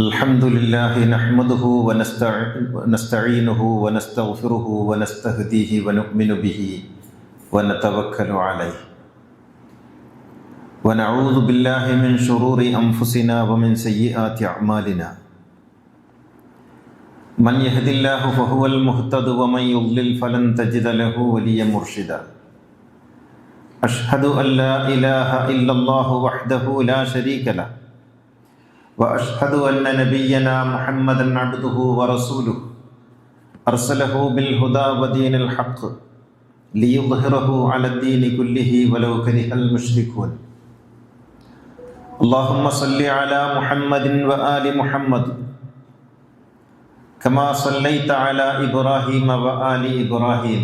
الحمد لله نحمده ونستعينه ونستغفره ونستهديه ونؤمن به ونتوكل عليه ونعوذ بالله من شرور أنفسنا ومن سيئات أعمالنا من يهد الله فهو المهتد ومن يضلل فلن تجد له وليا مرشدا أشهد أن لا إله إلا الله وحده لا شريك له وأشهد أن نبينا محمدا عبده ورسوله أرسله بالهدى ودين الحق ليظهره على الدين كله ولو كره المشركون اللهم صل على محمد وآل محمد كما صليت على إبراهيم وآل إبراهيم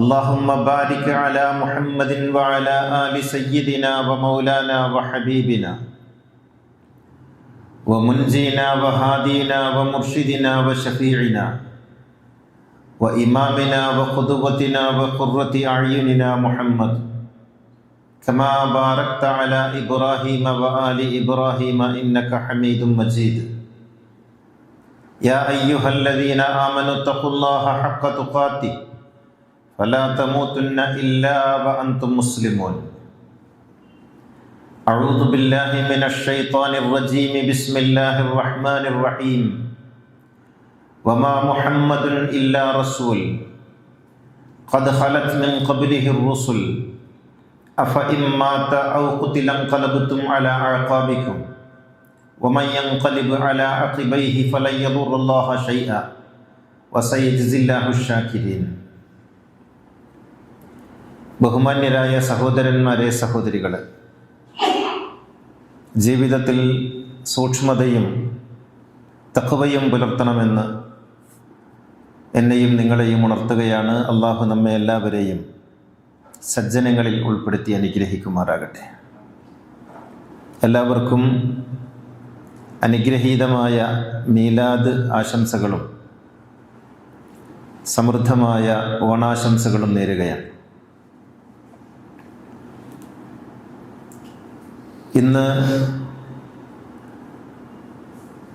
اللهم بارك على محمد وعلى آل سيدنا ومولانا وحبيبنا ومنجينا وهادينا ومرشدنا وشفيعنا وإمامنا وقدوتنا وقرة أعيننا محمد كما باركت على إبراهيم وآل إبراهيم إنك حميد مجيد يا أيها الذين آمنوا اتقوا الله حق تقاته فلا تموتن إلا وأنتم مسلمون أعوذ بالله من الشيطان الرجيم بسم الله الرحمن الرحيم وما محمد إلا رسول قد خلت من قبله الرسل أفإن مات أو قتل انقلبتم على أعقابكم ومن ينقلب على عقبيه فلن يضر الله شيئا وسيجزي الله الشاكرين ബഹുമാന്യരായ സഹോദരന്മാരെ സഹോദരികളെ, ജീവിതത്തിൽ സൂക്ഷ്മതയും തഖ്വയും പുലർത്തണമെന്ന് എന്നെയും നിങ്ങളെയും ഉണർത്തുകയാണ്. അള്ളാഹു നമ്മെ എല്ലാവരെയും സജ്ജനങ്ങളിൽ ഉൾപ്പെടുത്തി അനുഗ്രഹിക്കുമാറാകട്ടെ. എല്ലാവർക്കും അനുഗ്രഹീതമായ മീലാദ് ആശംസകളും സമൃദ്ധമായ ഓണാശംസകളും നേരുകയാണ്. ഇന്ന്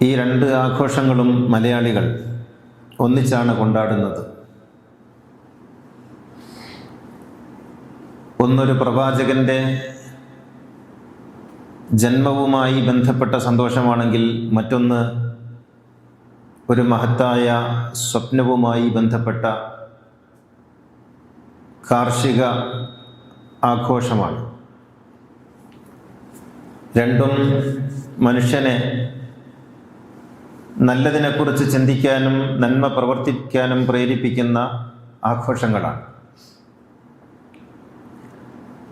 ഈ രണ്ട് ആഘോഷങ്ങളും മലയാളികൾ ഒന്നിച്ചാണ് കൊണ്ടാടുന്നത്. ഒന്നൊരു പ്രവാചകന്റെ ജന്മവുമായി ബന്ധപ്പെട്ട സന്തോഷമാണെങ്കിൽ മറ്റൊന്ന് ഒരു മഹത്തായ സ്വപ്നവുമായി ബന്ധപ്പെട്ട കാർഷിക ആഘോഷമാണ്. രണ്ടും മനുഷ്യനെ നല്ലതിനെക്കുറിച്ച് ചിന്തിക്കാനും നന്മ പ്രവർത്തിക്കാനും പ്രേരിപ്പിക്കുന്ന ആഘോഷങ്ങളാണ്.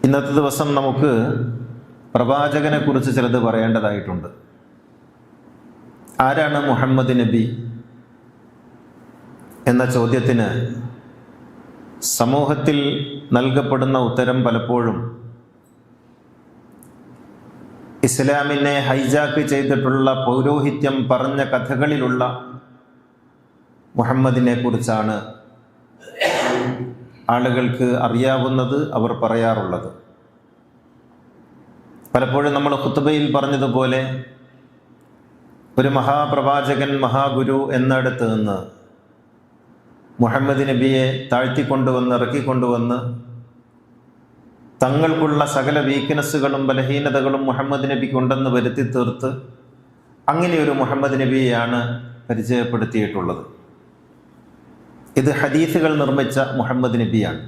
ഇന്നത്തെ ദിവസം നമുക്ക് പ്രവാചകനെക്കുറിച്ച് ചിലത് പറയേണ്ടതായിട്ടുണ്ട്. ആരാണ് മുഹമ്മദ് നബി എന്ന ചോദ്യത്തിന് സമൂഹത്തിൽ നൽകപ്പെടുന്ന ഉത്തരം പലപ്പോഴും ഇസ്ലാമിനെ ഹൈജാക്ക് ചെയ്തിട്ടുള്ള പൗരോഹിത്യം പറഞ്ഞ കഥകളിലുള്ള മുഹമ്മദിനെ കുറിച്ചാണ് ആളുകൾക്ക് അറിയാവുന്നത്, അവർ പറയാറുള്ളത്. പലപ്പോഴും നമ്മൾ ഖുത്ബയിൽ പറഞ്ഞതുപോലെ ഒരു മഹാപ്രവാചകൻ, മഹാഗുരു എന്നിടത്ത് നിന്ന് മുഹമ്മദ് നബിയെ താഴ്ത്തിക്കൊണ്ടുവന്ന് ഇറക്കിക്കൊണ്ടുവന്ന് തങ്ങൾക്കുള്ള സകല വീക്ക്നെസ്സുകളും ബലഹീനതകളും മുഹമ്മദ് നബിക്ക് ഉണ്ടെന്ന് വരുത്തി തീർത്ത് അങ്ങനെയൊരു മുഹമ്മദ് നബിയെയാണ് പരിചയപ്പെടുത്തിയിട്ടുള്ളത്. ഇത് ഹദീസുകൾ നിർമ്മിച്ച മുഹമ്മദ് നബിയാണ്.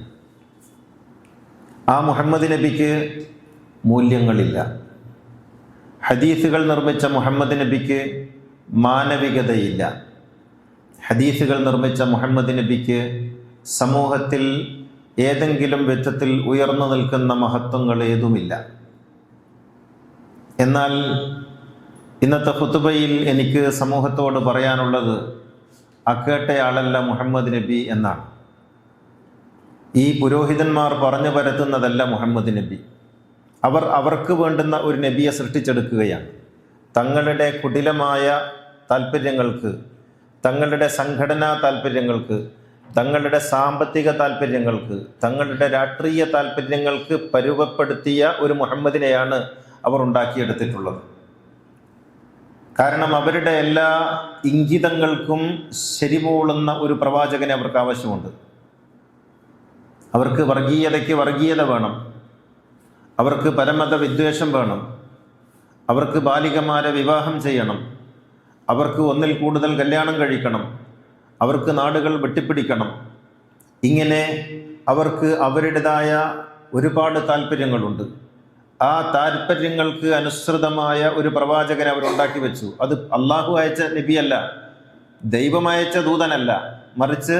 ആ മുഹമ്മദ് നബിക്ക് മൂല്യങ്ങളില്ല. ഹദീസുകൾ നിർമ്മിച്ച മുഹമ്മദ് നബിക്ക് മാനവികതയില്ല. ഹദീസുകൾ നിർമ്മിച്ച മുഹമ്മദ് നബിക്ക് സമൂഹത്തിൽ ഏതെങ്കിലും വിധത്തിൽ ഉയർന്നു നിൽക്കുന്ന മഹത്വങ്ങൾ ഏതുമില്ല. എന്നാൽ ഇന്നത്തെ ഖുത്ബയിൽ എനിക്ക് സമൂഹത്തോട് പറയാനുള്ളത് അക്കേട്ടയാളല്ല മുഹമ്മദ് നബി എന്നാണ്. ഈ പുരോഹിതന്മാർ പറഞ്ഞു പരത്തുന്നതല്ല മുഹമ്മദ് നബി. അവർക്ക് വേണ്ടുന്ന ഒരു നബിയെ സൃഷ്ടിച്ചെടുക്കുകയാണ്. തങ്ങളുടെ കുടിലമായ താല്പര്യങ്ങൾക്ക്, തങ്ങളുടെ സംഘടനാ താല്പര്യങ്ങൾക്ക്, തങ്ങളുടെ സാമ്പത്തിക താല്പര്യങ്ങൾക്ക്, തങ്ങളുടെ രാഷ്ട്രീയ താല്പര്യങ്ങൾക്ക് പരുവപ്പെടുത്തിയ ഒരു മുഹമ്മദിനെയാണ് അവർ ഉണ്ടാക്കിയെടുത്തിട്ടുള്ളത്. കാരണം അവരുടെ എല്ലാ ഇംഗിതങ്ങൾക്കും ശരിപോളുന്ന ഒരു പ്രവാചകനെ അവർക്ക് ആവശ്യമുണ്ട്. അവർക്ക് വർഗീയതയ്ക്ക് വർഗീയത വേണം, അവർക്ക് പരമത വിദ്വേഷം വേണം, അവർക്ക് ബാലികമാരെ വിവാഹം ചെയ്യണം, അവർക്ക് ഒന്നിൽ കൂടുതൽ കല്യാണം കഴിക്കണം, അവർക്ക് നാടുകൾ വെട്ടിപ്പിടിക്കണം. ഇങ്ങനെ അവർക്ക് അവരുടേതായ ഒരുപാട് താല്പര്യങ്ങളുണ്ട്. ആ താല്പര്യങ്ങൾക്ക് അനുസൃതമായ ഒരു പ്രവാചകനെ അവരുണ്ടാക്കി വെച്ചു. അത് അള്ളാഹു അയച്ച നബിയല്ല, ദൈവം അയച്ച ദൂതനല്ല, മറിച്ച്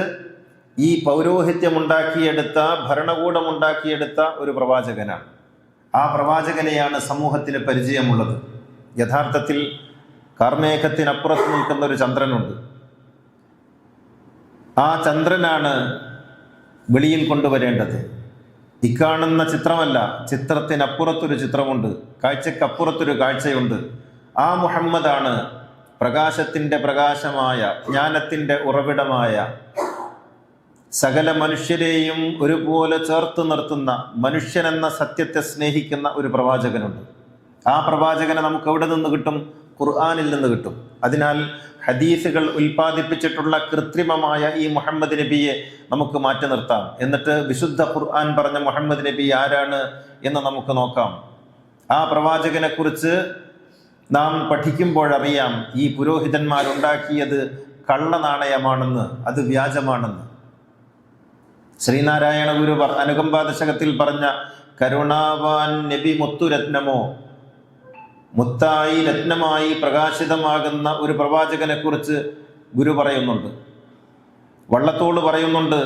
ഈ പൗരോഹിത്യമുണ്ടാക്കിയെടുത്ത, ഭരണകൂടമുണ്ടാക്കിയെടുത്ത ഒരു പ്രവാചകനാണ്. ആ പ്രവാചകനെയാണ് സമൂഹത്തിന് പരിചയമുള്ളത്. യഥാർത്ഥത്തിൽ കാർമേഘത്തിനപ്പുറത്ത് നിൽക്കുന്ന ഒരു ചന്ദ്രനുണ്ട്. ആ ചന്ദ്രനാണ് വെളിയിൽ കൊണ്ടുവരേണ്ടത്. ഇക്കാണുന്ന ചിത്രമല്ല, ചിത്രത്തിനപ്പുറത്തൊരു ചിത്രമുണ്ട്, കാഴ്ചക്കപ്പുറത്തൊരു കാഴ്ചയുണ്ട്. ആ മുഹമ്മദാണ് പ്രകാശത്തിൻ്റെ പ്രകാശമായ, ജ്ഞാനത്തിൻ്റെ ഉറവിടമായ, സകല മനുഷ്യരെയും ഒരുപോലെ ചേർത്ത് നിർത്തുന്ന, മനുഷ്യനെന്ന സത്യത്തെ സ്നേഹിക്കുന്ന ഒരു പ്രവാചകനുണ്ട്. ആ പ്രവാചകനെ നമുക്ക് എവിടെ നിന്ന് കിട്ടും? ഖുർആനിൽ നിന്ന് കിട്ടും. അതിനാൽ ഹദീസുകൾ ഉൽപ്പാദിപ്പിച്ചിട്ടുള്ള കൃത്രിമമായ ഈ മുഹമ്മദ് നബിയെ നമുക്ക് മാറ്റി നിർത്താം. എന്നിട്ട് വിശുദ്ധ ഖുർആൻ പറഞ്ഞ മുഹമ്മദ് നബി ആരാണ് എന്ന് നമുക്ക് നോക്കാം. ആ പ്രവാചകനെ കുറിച്ച് നാം പഠിക്കുമ്പോഴറിയാം ഈ പുരോഹിതന്മാരുണ്ടാക്കിയത് കള്ളനാണയമാണെന്ന്, അത് വ്യാജമാണെന്ന്. ശ്രീനാരായണ ഗുരു അനുകമ്പാദശകത്തിൽ പറഞ്ഞ കരുണാവാൻ നബി മുത്തുരത്നമോ, മുത്തായി രത്നമായി പ്രകാശിതമാകുന്ന ഒരു പ്രവാചകനെ കുറിച്ച് ഗുരു പറയുന്നുണ്ട്. വള്ളത്തോൾ പറയുന്നുണ്ട്,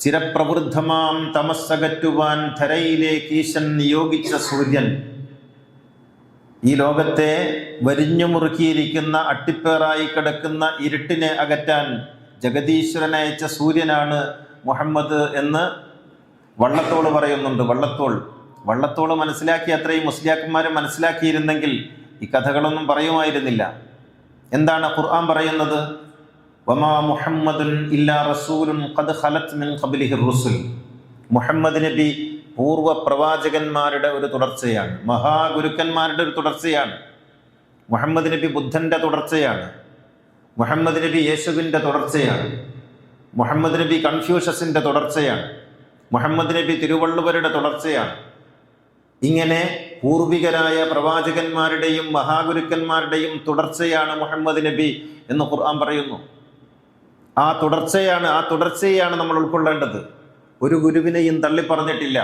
ചിരപ്രവൃദ്ധമാം തമസ്സകറ്റുവാൻ ധരയിലേക്ക് ഈശൻ നിയോഗിച്ച സൂര്യൻ. ഈ ലോകത്തെ വരിഞ്ഞു മുറുക്കിയിരിക്കുന്ന, അട്ടിപ്പേറായി കിടക്കുന്ന ഇരുട്ടിനെ അകറ്റാൻ ജഗദീശ്വരനയച്ച സൂര്യനാണ് മുഹമ്മദ് എന്ന് വള്ളത്തോൾ പറയുന്നുണ്ട്. വള്ളത്തോൾ മനസ്സിലാക്കി, അത്രയും മുസ്ലിയാക്കന്മാർ മനസ്സിലാക്കിയിരുന്നെങ്കിൽ ഈ കഥകളൊന്നും പറയുമായിരുന്നില്ല. എന്താണ് ഖുർആൻ പറയുന്നത്? വമാ മുഹമ്മദുൻ ഇല്ലാ റസൂലുൻ ഖദ് ഖലത് മിൻ ഖബ്ലിഹി റുസുൽ. മുഹമ്മദ് നബി പൂർവ്വ പ്രവാചകന്മാരുടെ ഒരു തുടർച്ചയാണ്, മഹാഗുരുക്കന്മാരുടെ ഒരു തുടർച്ചയാണ്. മുഹമ്മദ് നബി ബുദ്ധന്റെ തുടർച്ചയാണ്, മുഹമ്മദ് നബി യേശുവിൻ്റെ തുടർച്ചയാണ്, മുഹമ്മദ് നബി കൺഫ്യൂഷ്യസിൻ്റെ തുടർച്ചയാണ്, മുഹമ്മദ് നബി തിരുവള്ളുവരുടെ തുടർച്ചയാണ്. ഇങ്ങനെ പൂർവികരായ പ്രവാചകന്മാരുടെയും മഹാഗുരുക്കന്മാരുടെയും തുടർച്ചയാണ് മുഹമ്മദ് നബി എന്ന് ഖുർആൻ പറയുന്നു. ആ തുടർച്ചയെയാണ് നമ്മൾ ഉൾക്കൊള്ളേണ്ടത്. ഒരു ഗുരുവിനെയും തള്ളി പറഞ്ഞിട്ടില്ല.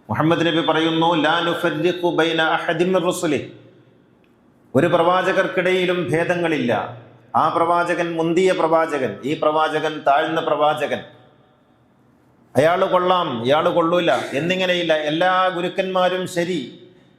മുഹമ്മദ് നബി പറയുന്നു, ലാ നുഫർരിഖു ബൈന അഹദിൻ മിർ റുസുലി. ഒരു പ്രവാചകർക്കിടയിലും ഭേദങ്ങളില്ല. ആ പ്രവാചകൻ മുന്തിയ പ്രവാചകൻ, ഈ പ്രവാചകൻ താഴ്ന്ന പ്രവാചകൻ, അയാൾ കൊള്ളാം, ഇയാൾ കൊള്ളൂല എന്നിങ്ങനെയില്ല. എല്ലാ ഗുരുക്കന്മാരും ശരി,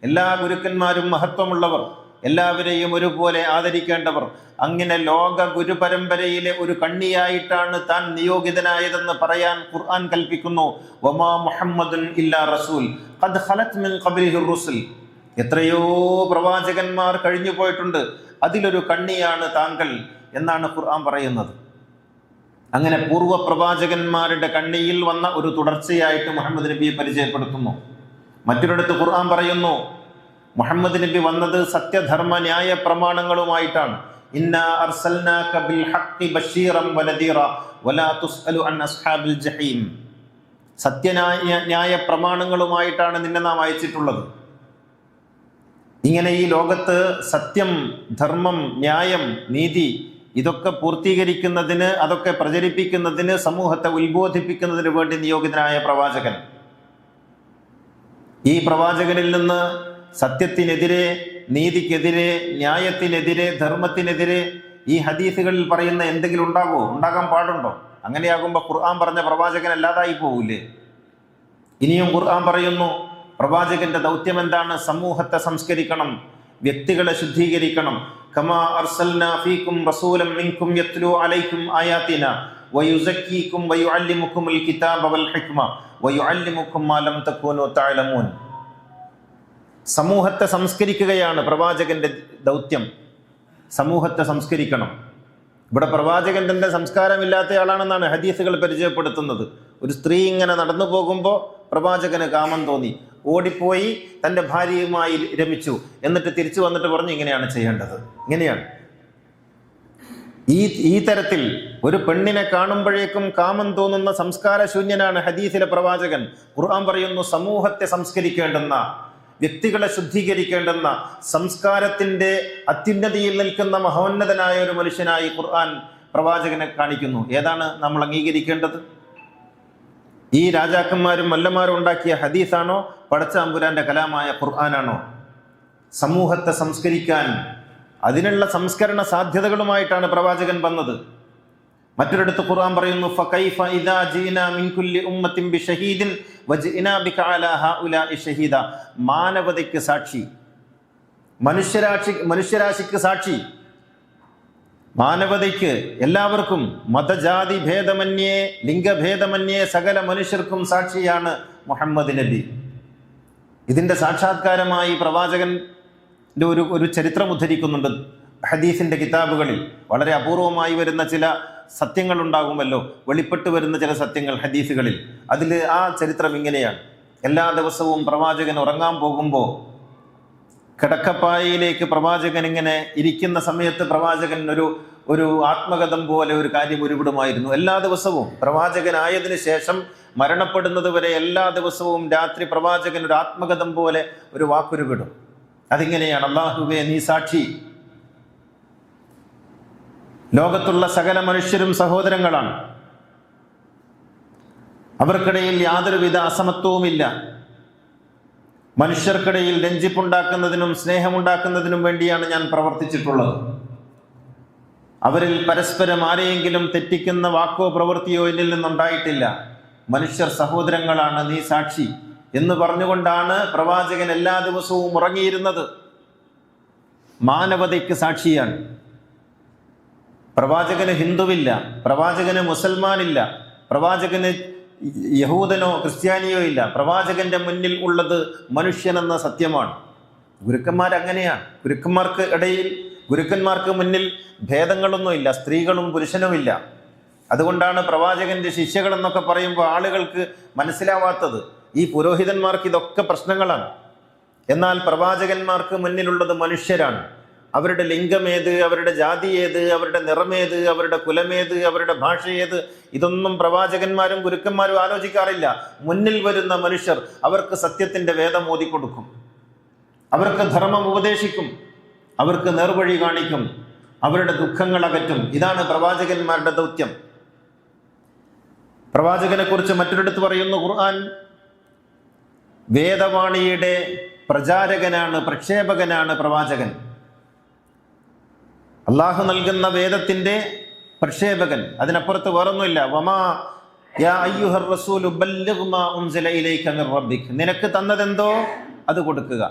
എല്ലാ ഗുരുക്കന്മാരും മഹത്വമുള്ളവർ, എല്ലാവരെയും ഒരുപോലെ ആദരിക്കേണ്ടവർ. അങ്ങനെ ലോക ഗുരുപരമ്പരയിലെ ഒരു കണ്ണിയായിട്ടാണ് താൻ നിയോഗിതനായതെന്ന് പറയാൻ ഖുർആൻ കൽപ്പിക്കുന്നു. വമാ മുഹമ്മദുൻ ഇല്ലാ റസൂൽ ഖദ് ഖലത് മിൻ ഖബ്ലിഹി റുസുൽ. എത്രയോ പ്രവാചകന്മാർ കഴിഞ്ഞു പോയിട്ടുണ്ട്, അതിലൊരു കണ്ണിയാണ് താങ്കൾ എന്നാണ് ഖുർആൻ പറയുന്നത്. അങ്ങനെ പൂർവ്വ പ്രവാചകന്മാരുടെ കണ്ണിയിൽ വന്ന ഒരു തുടർച്ചയായിട്ട് മുഹമ്മദ് നബിയെ പരിചയപ്പെടുത്തുന്നു. മറ്റൊരിടത്ത് ഖുർആൻ പറയുന്നു, മുഹമ്മദ് നബി വന്നത് സത്യധർമ്മ ന്യായ പ്രമാണങ്ങളുമായിട്ടാണ്. ഇന്നാ അർസൽനാക ബിൽ ഹഖ്ഖി ബശീറൻ വനദീറ വലാ തുസ്അലു അൻ അസ്ഹാബിൽ ജഹീം. സത്യന്യായ പ്രമാണങ്ങളുമായിട്ടാണ് നിന്നെ നാം അയച്ചിട്ടുള്ളത്. ഇങ്ങനെ ഈ ലോകത്ത് സത്യം, ധർമ്മം, ന്യായം, നീതി ഇതൊക്കെ പൂർത്തീകരിക്കുന്നതിന്, അതൊക്കെ പ്രചരിപ്പിക്കുന്നതിന്, സമൂഹത്തെ ഉത്ബോധിപ്പിക്കുന്നതിന് വേണ്ടി നിയോഗിതനായ പ്രവാചകൻ. ഈ പ്രവാചകനിൽ നിന്ന് സത്യത്തിനെതിരെ, നീതിക്കെതിരെ, ന്യായത്തിനെതിരെ, ധർമ്മത്തിനെതിരെ ഈ ഹദീസുകളിൽ പറയുന്ന എന്തെങ്കിലും ഉണ്ടാകാൻ പാടുണ്ടോ? അങ്ങനെയാകുമ്പോൾ ഖുർആൻ പറഞ്ഞ പ്രവാചകൻ അല്ലാതായി പോകൂലേ? ഇനിയും ഖുർആൻ പറയുന്നു, പ്രവാചകന്റെ ദൗത്യം എന്താണ്? സമൂഹത്തെ സംസ്കരിക്കണം, വ്യക്തികളെ ശുദ്ധീകരിക്കണം. കമാ അർസൽനാ ഫീകും റസൂലൻ മിൻകും യത്ലു അലൈക്കും ആയാതിനാ വയുസക്കീകും വയുഅല്ലിമുകുമുൽ കിതാബ വൽ ഹിക്മ വയുഅല്ലിമുകും മാ ലം തകൂനു തഅലമൂൻ. സമൂഹത്തെ സംസ്കരിക്കുകയാണ് പ്രവാചകന്റെ ദൗത്യം. സമൂഹത്തെ സംസ്കരിക്കണം. ഇവിടെ പ്രവാചകൻ തന്റെ സംസ്കാരമില്ലാത്തയാളാണെന്നാണ് ഹദീസുകൾ പരിചയപ്പെടുത്തുന്നത്. ഒരു സ്ത്രീ ഇങ്ങനെ നടന്നു പോകുമ്പോൾ പ്രവാചകന് കാമം തോന്നി, ഓടിപ്പോയി തൻ്റെ ഭാര്യയുമായി രമിച്ചു. എന്നിട്ട് തിരിച്ചു വന്നിട്ട് പറഞ്ഞു ഇങ്ങനെയാണ് ചെയ്യേണ്ടത്. ഇങ്ങനെയാണ്. ഈ തരത്തിൽ ഒരു പെണ്ണിനെ കാണുമ്പോഴേക്കും കാമം തോന്നുന്ന സംസ്കാരശൂന്യനാണ് ഹദീസിലെ പ്രവാചകൻ. ഖുർആൻ പറയുന്നു സമൂഹത്തെ സംസ്കരിക്കേണ്ടുന്ന, വ്യക്തികളെ ശുദ്ധീകരിക്കേണ്ടുന്ന, സംസ്കാരത്തിന്റെ അത്യുന്നതിയിൽ നിൽക്കുന്ന മഹോന്നതനായ ഒരു മനുഷ്യനായി ഖുർആൻ പ്രവാചകനെ കാണിക്കുന്നു. ഏതാണ് നമ്മൾ അംഗീകരിക്കേണ്ടത്? ഈ രാജാക്കന്മാരും മല്ലന്മാരും ഉണ്ടാക്കിയ ഹദീസാണോ, പടച്ച അമ്പുരാന്റെ കലാമായ ഖുർആനാണോ? സമൂഹത്തെ സംസ്കരിക്കാൻ അതിനുള്ള സംസ്കരണ സാധ്യതകളുമായിട്ടാണ് പ്രവാചകൻ വന്നത്. മറ്റൊരിടത്ത് ഖുർആൻ പറയുന്നു ഫകൈഫ ഇദാ ജീനാ മിൻ കുല്ലി ഉമ്മത്തിൻ ബിശഹീദിൻ വജിനാ ബിക അലാ ഹഉലാഇ ഷഹീദ. മാനവതയ്ക്ക് സാക്ഷി, മനുഷ്യരാശിക്ക് സാക്ഷി, മാനവതയ്ക്ക് എല്ലാവർക്കും, മതജാതി ഭേദമന്യേ ലിംഗഭേദമന്യേ സകല മനുഷ്യർക്കും സാക്ഷിയാണ് മുഹമ്മദ് നബി. ഇതിന്റെ സാക്ഷാത്കാരമായി പ്രവാചകന്റെ ഒരു ചരിത്രം ഉദ്ധരിക്കുന്നുണ്ട് ഹദീസിന്റെ കിതാബുകളിൽ. വളരെ അപൂർവമായി വരുന്ന ചില സത്യങ്ങൾ ഉണ്ടാകുമല്ലോ, വെളിപ്പെട്ട് വരുന്ന ചില സത്യങ്ങൾ ഹദീസുകളിൽ. അതിൽ ആ ചരിത്രം ഇങ്ങനെയാണ്. എല്ലാ ദിവസവും പ്രവാചകൻ ഉറങ്ങാൻ പോകുമ്പോൾ കിടക്കപ്പായയിലേക്ക് പ്രവാചകൻ ഇങ്ങനെ ഇരിക്കുന്ന സമയത്ത് പ്രവാചകൻ ഒരു ആത്മകഥം പോലെ ഒരു കാര്യം ഉരുവിടുമായിരുന്നു. എല്ലാ ദിവസവും പ്രവാചകനായതിനു ശേഷം മരണപ്പെടുന്നത് വരെ എല്ലാ ദിവസവും രാത്രി പ്രവാചകൻ ഒരു ആത്മകഥം പോലെ ഒരു വാക്കുരുവിടും. അതിങ്ങനെയാണ്: അല്ലാഹുവേ നീ സാക്ഷി, ലോകത്തുള്ള സകല മനുഷ്യരും സഹോദരങ്ങളാണ്, അവർക്കിടയിൽ യാതൊരുവിധ അസമത്വവുമില്ല. മനുഷ്യർക്കിടയിൽ രഞ്ജിപ്പുണ്ടാക്കുന്നതിനും സ്നേഹമുണ്ടാക്കുന്നതിനും വേണ്ടിയാണ് ഞാൻ പ്രവർത്തിച്ചിട്ടുള്ളത്. അവരിൽ പരസ്പരം ആരെയെങ്കിലും തെറ്റിക്കുന്ന വാക്കോ പ്രവൃത്തിയോ എന്നിൽ നിന്നുണ്ടായിട്ടില്ല. മനുഷ്യർ സഹോദരങ്ങളാണ്, നീ സാക്ഷി എന്ന് പറഞ്ഞുകൊണ്ടാണ് പ്രവാചകൻ എല്ലാ ദിവസവും ഉറങ്ങിയിരുന്നത്. മാനവതയ്ക്ക് സാക്ഷിയാണ്. പ്രവാചകന് ഹിന്ദുവില്ല, പ്രവാചകന് മുസൽമാനില്ല, പ്രവാചകന് യഹൂദനോ ക്രിസ്ത്യാനിയോ ഇല്ല. പ്രവാചകന്റെ മുന്നിൽ ഉള്ളത് മനുഷ്യനെന്ന സത്യമാണ്. ഗുരുക്കന്മാരങ്ങനെയാണ്. ഗുരുക്കന്മാർക്ക് മുന്നിൽ ഭേദങ്ങളൊന്നുമില്ല, സ്ത്രീകളും പുരുഷനുമില്ല. അതുകൊണ്ടാണ് പ്രവാചകന്റെ ശിഷ്യകൾ എന്നൊക്കെ പറയുമ്പോൾ ആളുകൾക്ക് മനസ്സിലാവാത്തത്. ഈ പുരോഹിതന്മാർക്ക് ഇതൊക്കെ പ്രശ്നങ്ങളാണ്. എന്നാൽ പ്രവാചകന്മാർക്ക് മുന്നിലുള്ളത് മനുഷ്യരാണ്. അവരുടെ ലിംഗമേത്, അവരുടെ ജാതി ഏത്, അവരുടെ നിറമേത്, അവരുടെ കുലമേത്, അവരുടെ ഭാഷ ഏത്, ഇതൊന്നും പ്രവാചകന്മാരും ഗുരുക്കന്മാരും ആലോചിക്കാറില്ല. മുന്നിൽ വരുന്ന മനുഷ്യർ അവർക്ക് സത്യത്തിന്റെ വേദം ഓതിക്കൊടുക്കും, അവർക്ക് ധർമ്മം ഉപദേശിക്കും, അവർക്ക് നേർവഴി കാണിക്കും, അവരുടെ ദുഃഖങ്ങൾ അകറ്റും. ഇതാണ് പ്രവാചകന്മാരുടെ ദൗത്യം. പ്രവാചകനെ കുറിച്ച് മറ്റൊരിടത്ത് പറയുന്നു ഖുർആൻ, വേദവാണിയുടെ പ്രചാരകനാണ്, പ്രക്ഷേപകനാണ് പ്രവാചകൻ. അള്ളാഹു നൽകുന്ന വേദത്തിന്റെ പ്രക്ഷേപകൻ, അതിനപ്പുറത്ത് വേറൊന്നുമില്ല. വമാ യാ അയ്യുഹർ റസൂലു ബല്ലിഗ് മാ ഉൻസില ഇലൈക മിർ റബ്ബിക്. നിനക്ക് തന്നതെന്തോ അത് കൊടുക്കുക,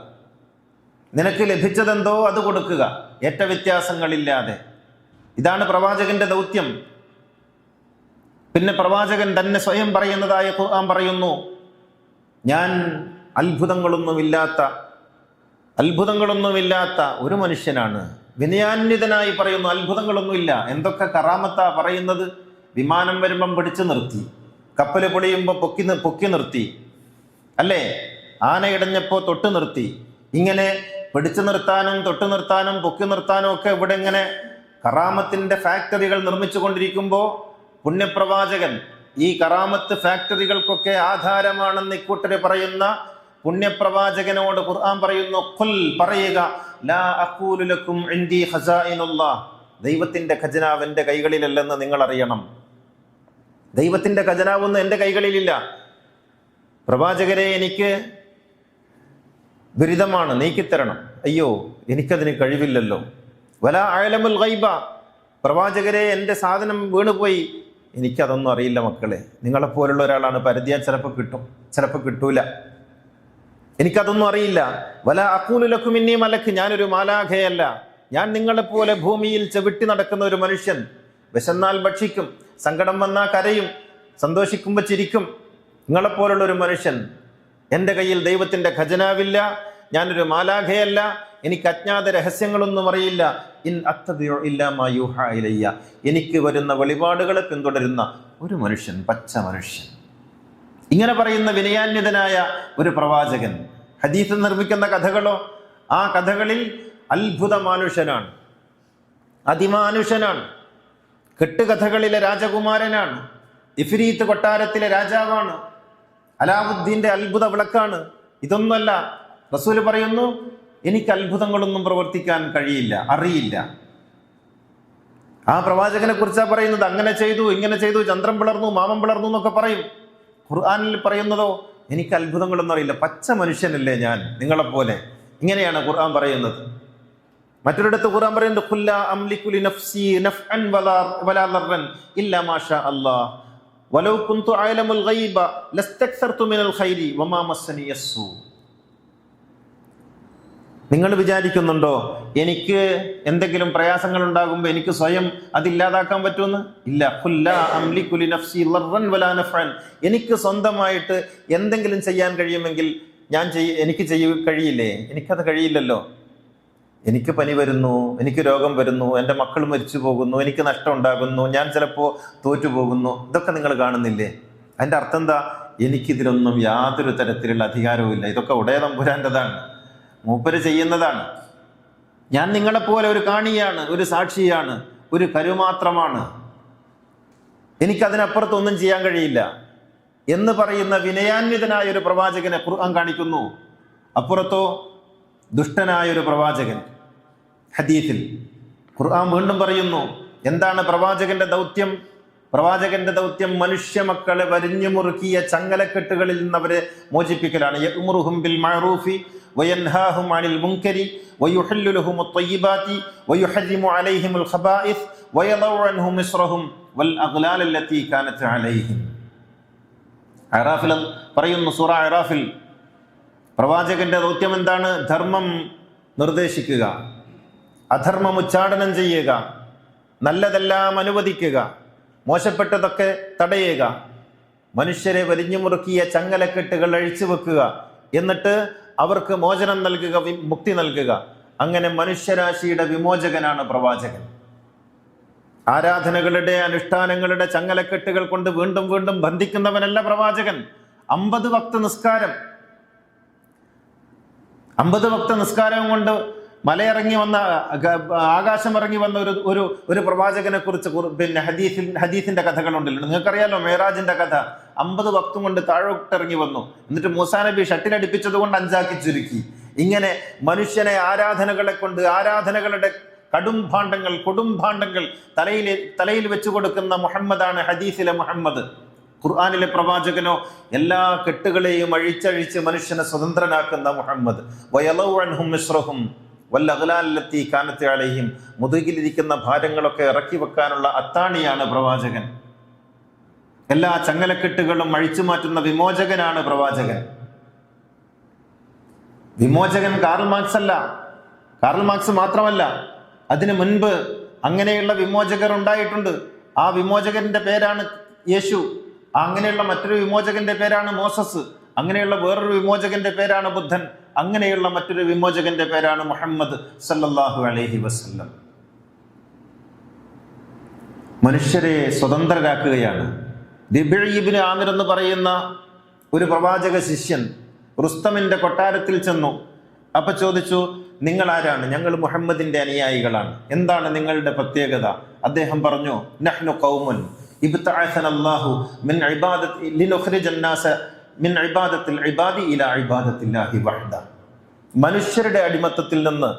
നിനക്ക് ലഭിച്ചതെന്തോ അത് കൊടുക്കുക, ഏറ്റവ്യത്യാസങ്ങളില്ലാതെ. ഇതാണ് പ്രവാചകന്റെ ദൗത്യം. പിന്നെ പ്രവാചകൻ തന്നെ സ്വയം പറയുന്നതായ ഖുർആൻ പറയുന്നു, ഞാൻ അത്ഭുതങ്ങളൊന്നുമില്ലാത്ത ഒരു മനുഷ്യനാണ്. വിനയാന്വിതനായി പറയുന്നു, അത്ഭുതങ്ങളൊന്നുമില്ല. എന്തൊക്കെ കറാമത്താ പറയുന്നത്. വിമാനം വരുമ്പം പിടിച്ചു നിർത്തി, കപ്പൽ പൊളിയുമ്പോൾ പൊക്കി നിർത്തി, അല്ലേ? ആന ഇടഞ്ഞപ്പോൾ തൊട്ട് നിർത്തി. ഇങ്ങനെ പിടിച്ചു നിർത്താനും തൊട്ടു നിർത്താനും പൊക്കി നിർത്താനും ഒക്കെ ഇവിടെ ഇങ്ങനെ കറാമത്തിന്റെ ഫാക്ടറികൾ നിർമ്മിച്ചു കൊണ്ടിരിക്കുമ്പോൾ പുണ്യപ്രവാചകൻ ഈ കറാമത്ത് ഫാക്ടറികൾക്കൊക്കെ ആധാരമാണെന്ന് ഇക്കൂട്ടര് പറയുന്ന പുണ്യപ്രവാചകനോട് ഖുർആൻ പറയുന്നു, ഖുൽ പറയുക, ലാ അഖൂലു ലക്കും ഇൻദി ഖസാഇനുല്ലാഹ്. ദൈവത്തിന്റെ ഖജനാവ് എൻ്റെ കൈകളിലല്ലെന്ന് നിങ്ങൾ അറിയണം. ദൈവത്തിന്റെ ഖജനാവൊന്നും എൻ്റെ കൈകളിലില്ല. പ്രവാചകരെ, എനിക്ക് ദുരിതമാണ്, നീക്കിത്തരണം. അയ്യോ, എനിക്കതിന് കഴിവില്ലല്ലോ. വലാ അഅലമുൽ ഗൈബ. പ്രവാചകരെ, എൻ്റെ സാധനം വീണുപോയി, എനിക്കതൊന്നും അറിയില്ല മക്കളെ. നിങ്ങളെപ്പോലുള്ള ഒരാളാണ്, പരതിയാൻ ചിലപ്പോൾ കിട്ടും, ചിലപ്പോൾ കിട്ടൂല. എനിക്കതൊന്നും അറിയില്ല. വലാ അഖൂലു ലക്കും ഇന്നി മലക്ക്. ഞാനൊരു മാലാഖയല്ല. ഞാൻ നിങ്ങളെപ്പോലെ ഭൂമിയിൽ ചവിട്ടി നടക്കുന്ന ഒരു മനുഷ്യൻ. വിശന്നാൽ ഭക്ഷിക്കും, സങ്കടം വന്നാൽ കരയും, സന്തോഷിക്കുമ്പോൾ ചിരിക്കും. നിങ്ങളെപ്പോലുള്ള ഒരു മനുഷ്യൻ. എൻ്റെ കയ്യിൽ ദൈവത്തിൻ്റെ ഖജനാവില്ല, ഞാനൊരു മാലാഖയല്ല, എനിക്ക് അജ്ഞാത രഹസ്യങ്ങളൊന്നും അറിയില്ല. ഇൻ അത്തബിഉ ഇല്ലാ മാ യൂഹാ ഇലയ്യ. എനിക്ക് വരുന്ന വെളിപാടുകളെ പിന്തുടരുന്ന ഒരു മനുഷ്യൻ, പച്ച മനുഷ്യൻ. ഇങ്ങനെ പറയുന്ന വിനയാന്വിതനായ ഒരു പ്രവാചകൻ. ഹദീസ് നിർമ്മിക്കുന്ന കഥകളോ, ആ കഥകളിൽ അത്ഭുത മാനുഷനാണ്, അതിമാനുഷനാണ്, കെട്ടുകഥകളിലെ രാജകുമാരനാണ്, ഇഫ്രീത്ത് കൊട്ടാരത്തിലെ രാജാവാണ്, അലാവുദ്ദീന്റെ അത്ഭുത വിളക്കാണ്. ഇതൊന്നുമല്ല. റസൂല് പറയുന്നു, എനിക്ക് അത്ഭുതങ്ങളൊന്നും പ്രവർത്തിക്കാൻ കഴിയില്ല, അറിയില്ല. ആ പ്രവാചകനെ കുറിച്ചാണ് പറയുന്നത്. അങ്ങനെ ചെയ്തു, ഇങ്ങനെ ചെയ്തു, ചന്ദ്രൻ പിളർന്നു, മാമം പിളർന്നു എന്നൊക്കെ പറയും. ഖുർആനിൽ പറയുന്നതോ, എനിക്ക് അത്ഭുതങ്ങളൊന്നും അറിയില്ല, പച്ച മനുഷ്യനല്ലേ ഞാൻ, നിങ്ങളെപ്പോലെ. ഇങ്ങനെയാണ് ഖുർആൻ പറയുന്നത്. മറ്റൊരിടത്ത് ഖുർആൻ പറയുന്നത്, ഖുല്ലാ അംലികു ലിനഫ്സി നഫ്അൻ വലാ ദർറൻ ഇല്ലാ മാ ഷാ അല്ലാഹ് വലൗ കുന്തു അഅലമുൽ ഗൈബ ലസ്തക്സർതു മിനൽ ഖൈരി വമാ മസ്സനി യസ്സൂ. നിങ്ങൾ വിചാരിക്കുന്നുണ്ടോ എനിക്ക് എന്തെങ്കിലും പ്രയാസങ്ങൾ ഉണ്ടാകുമ്പോൾ എനിക്ക് സ്വയം അതില്ലാതാക്കാൻ പറ്റുമെന്ന്? ഇല്ല. ഖുല്ലാ അംലികു ലിനഫ്സി ദർറൻ വലാ നഫ്അൻ. എനിക്ക് സ്വന്തമായിട്ട് എന്തെങ്കിലും ചെയ്യാൻ കഴിയുമെങ്കിൽ എനിക്ക് കഴിയില്ലേ? എനിക്കത് കഴിയില്ലല്ലോ. എനിക്ക് പനി വരുന്നു, എനിക്ക് രോഗം വരുന്നു, എൻ്റെ മക്കൾ മരിച്ചു പോകുന്നു, എനിക്ക് നഷ്ടം ഉണ്ടാകുന്നു, ഞാൻ ചിലപ്പോൾ തോറ്റുപോകുന്നു. ഇതൊക്കെ നിങ്ങൾ കാണുന്നില്ലേ? അതിൻ്റെ അർത്ഥം എന്താ? എനിക്കിതിലൊന്നും യാതൊരു തരത്തിലുള്ള അധികാരവും ഇല്ല. ഇതൊക്കെ ഉടയ തമ്പുരാൻ്റെതാണ്, മൂപ്പര് ചെയ്യുന്നതാണ്. ഞാൻ നിങ്ങളെപ്പോലെ ഒരു കാണിയാണ്, ഒരു സാക്ഷിയാണ്, ഒരു കരുമാത്രമാണ്. എനിക്കതിനപ്പുറത്തൊന്നും ചെയ്യാൻ കഴിയില്ല എന്ന് പറയുന്ന വിനയാന്വിതനായ ഒരു പ്രവാചകനെ ഖുർആൻ കാണിക്കുന്നു. അപ്പുറത്തോ ദുഷ്ടനായ ഒരു പ്രവാചകൻ. ഹദീസിൽ ഖുർആൻ വീണ്ടും പറയുന്നു, എന്താണ് പ്രവാചകന്റെ ദൗത്യം? പ്രവാചകന്റെ ദൗത്യം മനുഷ്യ മക്കളെ വരിഞ്ഞു മുറുക്കിയ ചങ്ങലക്കെട്ടുകളിൽ നിന്ന് അവരെ മോചിപ്പിക്കലാണ്. യഅ്മുറുഹും ബിൽ മഅറൂഫി വയൻഹാഹും അനിൽ മുൻകരി വയുഹല്ലു ലഹുമുത് ത്വയ്യിബാതി വയുഹർരിമു അലൈഹിമുൽ ഖബായിസ് വയദഉ അൻഹും ഇസ്റഹും വൽ അഗ്ലാൽ അല്ലതി കാനത് അലൈഹിം. അറാഫിൽ പറയുന്നു, സൂറ അറാഫിൽ, പ്രവാചകന്റെ ദൗത്യം എന്താണ്? ധർമ്മം നിർദ്ദേശിക്കുക, അധർമ്മം ഉച്ചാടനം ചെയ്യുക, നല്ലതെല്ലാം അനുവദിക്കുക, മോശപ്പെട്ടതൊക്കെ തടയുക, മനുഷ്യരെ വലിഞ്ഞു മുറുക്കിയ ചങ്ങലക്കെട്ടുകൾ അഴിച്ചു വെക്കുക, എന്നിട്ട് അവർക്ക് മോചനം നൽകുക, മുക്തി നൽകുക. അങ്ങനെ മനുഷ്യരാശിയുടെ വിമോചകനാണ് പ്രവാചകൻ. ആരാധനകളുടെ, അനുഷ്ഠാനങ്ങളുടെ ചങ്ങലക്കെട്ടുകൾ കൊണ്ട് വീണ്ടും വീണ്ടും ബന്ധിക്കുന്നവനല്ല പ്രവാചകൻ. 50 വക്ത് നിസ്കാരം, 50 വക്ത് നിസ്കാരം കൊണ്ട് മലയിറങ്ങി വന്ന, ആകാശം ഇറങ്ങി വന്ന ഒരു പ്രവാചകനെ കുറിച്ച് ഹദീസിന്റെ കഥകളുണ്ടല്ലോ. നിങ്ങൾക്കറിയാലോ മേറാജിന്റെ കഥ. 50 വക്തും കൊണ്ട് താഴോട്ടിറങ്ങി വന്നു. എന്നിട്ട് മൂസാ നബി ഷട്ടിലടിപ്പിച്ചത് കൊണ്ട് 5 ആക്കി ചുരുക്കി. ഇങ്ങനെ മനുഷ്യനെ ആരാധനകളെ കൊണ്ട്, ആരാധനകളുടെ കൊടുംഭാണ്ഡങ്ങൾ തലയിൽ വെച്ചു കൊടുക്കുന്ന മുഹമ്മദാണ് ഹദീസിലെ മുഹമ്മദ്. ഖുർആനിലെ പ്രവാചകനോ എല്ലാ കെട്ടുകളെയും അഴിച്ചഴിച്ച് മനുഷ്യനെ സ്വതന്ത്രനാക്കുന്ന മുഹമ്മദ്. വയളഉ അൻഹും ഇസ്റഹും വൽ അഗ്ലാൽ അല്ലതി കാനത് അലൈഹിം. മുതുകിലിരിക്കുന്ന ഭാരങ്ങളൊക്കെ ഇറക്കി വെക്കാനുള്ള അത്താണിയാണ് പ്രവാചകൻ. എല്ലാ ചങ്ങലക്കെട്ടുകളും അഴിച്ചു മാറ്റുന്ന വിമോചകനാണ് പ്രവാചകൻ. വിമോചകൻ കാറൽ മാർക്സ് അല്ല. കാറൽ മാർക്സ് മാത്രമല്ല, അതിനു മുൻപ് അങ്ങനെയുള്ള വിമോചകർ ഉണ്ടായിട്ടുണ്ട്. ആ വിമോചകന്റെ പേരാണ് യേശു. അങ്ങനെയുള്ള മറ്റൊരു വിമോചകന്റെ പേരാണ് മോസസ്. അങ്ങനെയുള്ള വേറൊരു വിമോചകന്റെ പേരാണ് ബുദ്ധൻ. അങ്ങനെയുള്ള മറ്റൊരു വിമോചകന്റെ പേരാണ് മുഹമ്മദ് സല്ലല്ലാഹു അലൈഹി വസല്ലം. മനുഷ്യരെ സ്വതന്ത്രരാക്കുകയാണ്. ദിബിഇ ഇബ്നു ആമിർ എന്ന് പറയുന്ന ഒരു പ്രവാചക ശിഷ്യൻ റുസ്തമിന്റെ കൊട്ടാരത്തിൽ ചെന്നു. അപ്പൊ ചോദിച്ചു, നിങ്ങൾ ആരാണ്? ഞങ്ങൾ മുഹമ്മദിന്റെ അനുയായികളാണ്. എന്താണ് നിങ്ങളുടെ പ്രത്യേകത? അദ്ദേഹം പറഞ്ഞു, നഹ്നു ഖൗമുൻ ഇബ്തഅസന അല്ലാഹു മിൻ ഇബാദത്തി ലിനുഖ്രിജ അന്നാസ മിൻ ഇബാദത്തിൽ ഇബാദി ഇലാ ഇബാദത്തില്ലാഹി വഹ്ദ. മനുഷ്യരുടെ അടിമത്തത്തിൽ നിന്ന്,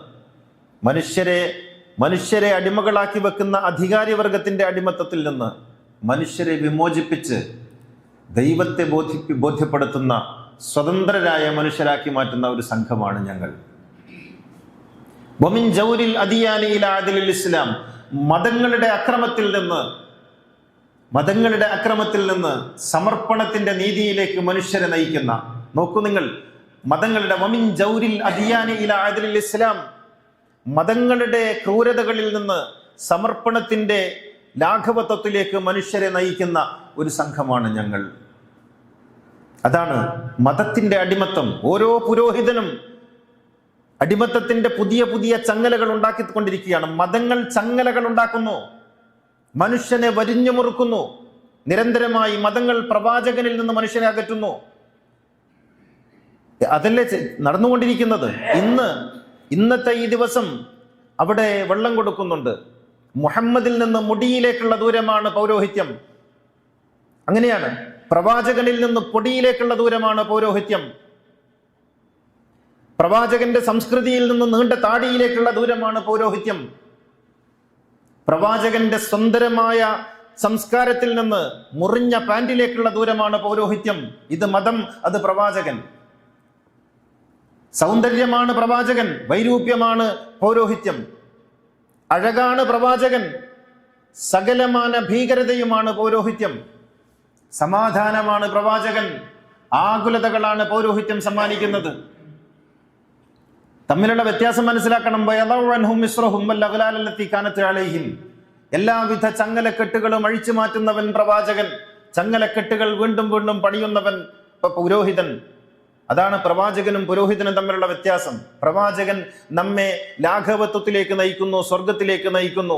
മനുഷ്യരെ അടിമകളാക്കി വെക്കുന്ന അധികാരിവർഗത്തിന്റെ അടിമത്തത്തിൽ നിന്ന് മനുഷ്യരെ വിമോചിപ്പിച്ച് ദൈവത്തെ ബോധ്യപ്പെടുത്തുന്ന സ്വതന്ത്രരായ മനുഷ്യരാക്കി മാറ്റുന്ന ഒരു സംഘമാണ് ഞങ്ങൾ. വമിൻ ജൗരിൽ അദിയാനി ഇലാ അദ്ലിൽ ഇസ്ലാം. മതങ്ങളുടെ അക്രമത്തിൽ നിന്ന് സമർപ്പണത്തിന്റെ നീതിയിലേക്ക് മനുഷ്യരെ നയിക്കുന്ന, നോക്കൂ നിങ്ങൾ, മതങ്ങളുടെ വമിൻ ജൗരിൽ അദിയാനി ഇലാ അദ്ലിൽ ഇസ്ലാം, മതങ്ങളുടെ ക്രൂരതകളിൽ നിന്ന് സമർപ്പണത്തിന്റെ ലാഘവത്വത്തിലേക്ക് മനുഷ്യരെ നയിക്കുന്ന ഒരു സംഘമാണ് ഞങ്ങൾ. അതാണ് മതത്തിന്റെ അടിമത്തം. ഓരോ പുരോഹിതനും അടിമത്തത്തിന്റെ പുതിയ പുതിയ ചങ്ങലകൾ ഉണ്ടാക്കിക്കൊണ്ടിരിക്കുകയാണ്. മതങ്ങൾ ചങ്ങലകൾ ഉണ്ടാക്കുന്നു, മനുഷ്യനെ വരിഞ്ഞു മുറുക്കുന്നു. നിരന്തരമായി മതങ്ങൾ പ്രവാചകനിൽ നിന്ന് മനുഷ്യനെ അകറ്റുന്നു. അതല്ലേ നടന്നുകൊണ്ടിരിക്കുന്നത്. ഇന്നത്തെ ഈ ദിവസം അവിടെ വെള്ളം കൊടുക്കുന്നുണ്ട്. മുഹമ്മദിൽ നിന്ന് മുടിയിലേക്കുള്ള ദൂരമാണ് പൗരോഹിത്യം. അങ്ങനെയാണ്. പ്രവാചകനിൽ നിന്ന് പൊടിയിലേക്കുള്ള ദൂരമാണ് പൗരോഹിത്യം. പ്രവാചകന്റെ സംസ്കൃതിയിൽ നിന്ന് നീണ്ട താടിയിലേക്കുള്ള ദൂരമാണ് പൗരോഹിത്യം. പ്രവാചകന്റെ സുന്ദരമായ സംസ്കാരത്തിൽ നിന്ന് മുറിഞ്ഞ പാന്റിലേക്കുള്ള ദൂരമാണ് പൗരോഹിത്യം. ഇത് മതം, അത് പ്രവാചകൻ. സൗന്ദര്യമാണ് പ്രവാചകൻ, വൈരൂപ്യമാണ് പൗരോഹിത്യം. അഴകാണ് പ്രവാചകൻ, സകലമാന ഭീകരതയുമാണ് പൗരോഹിത്യം. സമാധാനമാണ് പ്രവാചകൻ, ആകുലതകളാണ് പൗരോഹിത്യം സമ്മാനിക്കുന്നത്. തമ്മിലുള്ള വ്യത്യാസം മനസ്സിലാക്കണം. എല്ലാവിധ ചങ്ങലക്കെട്ടുകളും അഴിച്ചു മാറ്റുന്നവൻ പ്രവാചകൻ, ചങ്ങലക്കെട്ടുകൾ വീണ്ടും വീണ്ടും പണിയുന്നവൻ പുരോഹിതൻ. അതാണ് പ്രവാചകനും പുരോഹിതനും തമ്മിലുള്ള വ്യത്യാസം. പ്രവാചകൻ നമ്മെ ലാഘവത്വത്തിലേക്ക് നയിക്കുന്നു, സ്വർഗത്തിലേക്ക് നയിക്കുന്നു.